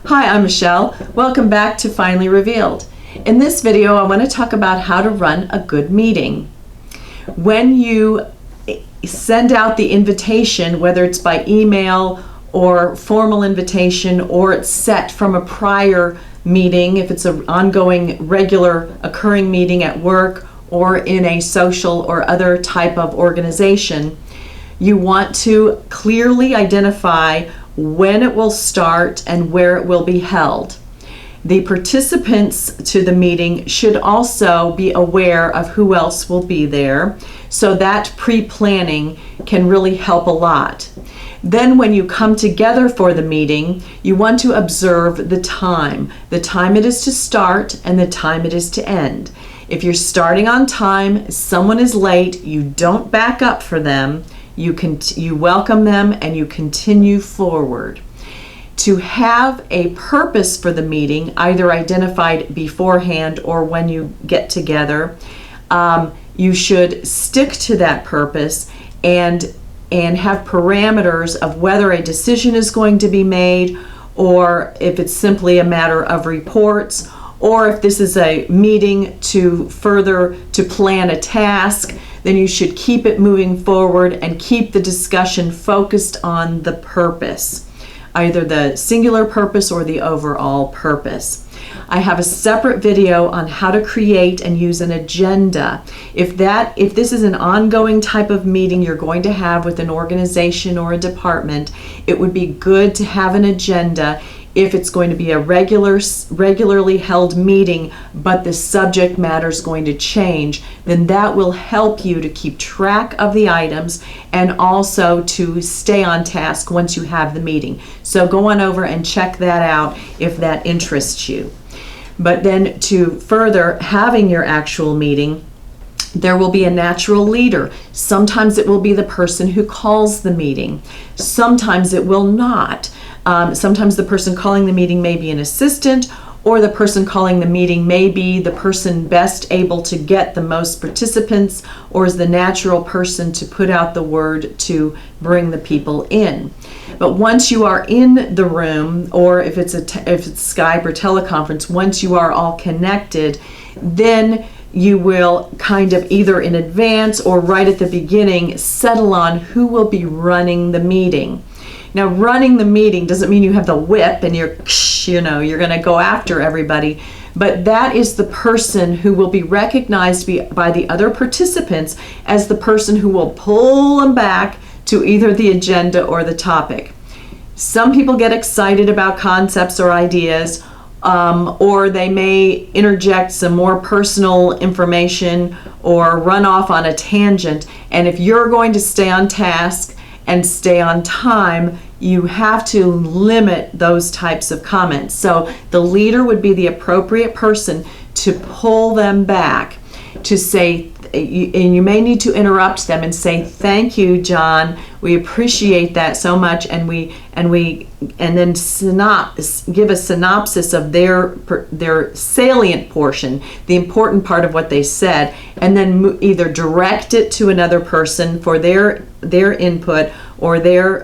Hi, I'm Michelle. Welcome back to Finally Revealed. In this video, I want to talk about how to run a good meeting. When you send out the invitation, whether it's by email or formal invitation, or it's set from a prior meeting, if it's an ongoing, regular occurring meeting at work or in a social or other type of organization, you want to clearly identify when it will start and where it will be held. The participants to the meeting should also be aware of who else will be there, so that pre-planning can really help a lot. Then when you come together for the meeting, you want to observe the time it is to start and the time it is to end. If you're starting on time, someone is late, you don't back up for them. You welcome them and you continue forward. To have a purpose for the meeting, either identified beforehand or when you get together, you should stick to that purpose and have parameters of whether a decision is going to be made, or if it's simply a matter of reports, or if this is a meeting to plan a task, then you should keep it moving forward and keep the discussion focused on the purpose, either the singular purpose or the overall purpose. I have a separate video on how to create and use an agenda. If this is an ongoing type of meeting you're going to have with an organization or a department, it would be good to have an agenda. If it's going to be a regularly held meeting, but the subject matter is going to change, then that will help you to keep track of the items and also to stay on task once you have the meeting. So go on over and check that out if that interests you. But then to further having your actual meeting, there will be a natural leader. Sometimes it will be the person who calls the meeting. Sometimes it will not. Sometimes the person calling the meeting may be an assistant, or the person calling the meeting may be the person best able to get the most participants, or is the natural person to put out the word to bring the people in. But once you are in the room, or if it's Skype or teleconference, once you are all connected, then you will kind of either in advance or right at the beginning settle on who will be running the meeting. Now, running the meeting doesn't mean you have the whip and you're going to go after everybody, but that is the person who will be recognized by the other participants as the person who will pull them back to either the agenda or the topic. Some people get excited about concepts or ideas, or they may interject some more personal information or run off on a tangent. And if you're going to stay on task and stay on time, you have to limit those types of comments. So the leader would be the appropriate person to pull them back, to say, and you may need to interrupt them and say, "Thank you, John. We appreciate that so much," and then give a synopsis of their salient portion, the important part of what they said, and then either direct it to another person for their input or their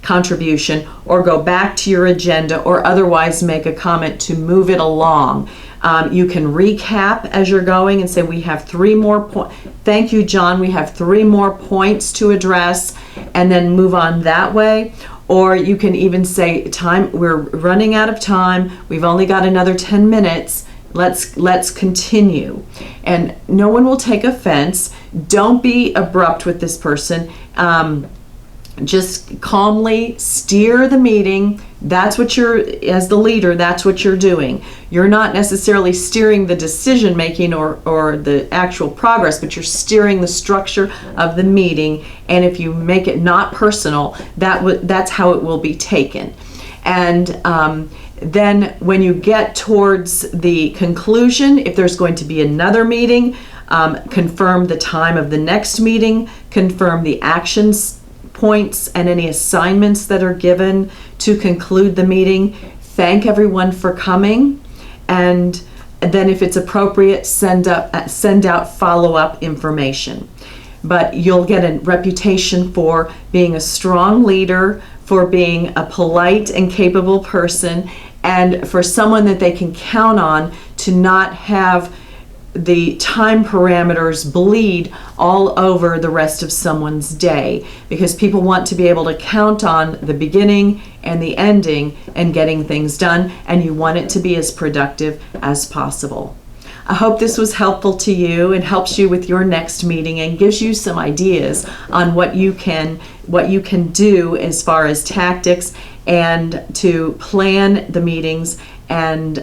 contribution, or go back to your agenda, or otherwise make a comment to move it along. You can recap as you're going and say, "We have 3 more points. Thank you, John. We have 3 more points to address," and then move on that way. Or you can even say, "We're running out of time. We've only got another 10 minutes. Let's continue." And no one will take offense. Don't be abrupt with this person. Just calmly steer the meeting. That's what as the leader, that's what you're doing. You're not necessarily steering the decision making or the actual progress, but you're steering the structure of the meeting. And if you make it not personal, that's how it will be taken. And then when you get towards the conclusion, if there's going to be another meeting, confirm the time of the next meeting, confirm the actions points and any assignments that are given to conclude the meeting. Thank everyone for coming, and then if it's appropriate, send out follow-up information. But you'll get a reputation for being a strong leader, for being a polite and capable person, and for someone that they can count on to not have the time parameters bleed all over the rest of someone's day, because people want to be able to count on the beginning and the ending and getting things done, and you want it to be as productive as possible. I hope this was helpful to you and helps you with your next meeting and gives you some ideas on what you can do as far as tactics and to plan the meetings and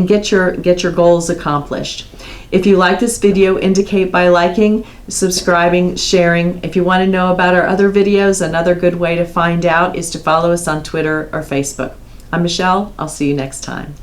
get your goals accomplished. If you like this video, indicate by liking, subscribing, sharing. If you want to know about our other videos, another good way to find out is to follow us on Twitter or Facebook. I'm Michelle. I'll see you next time.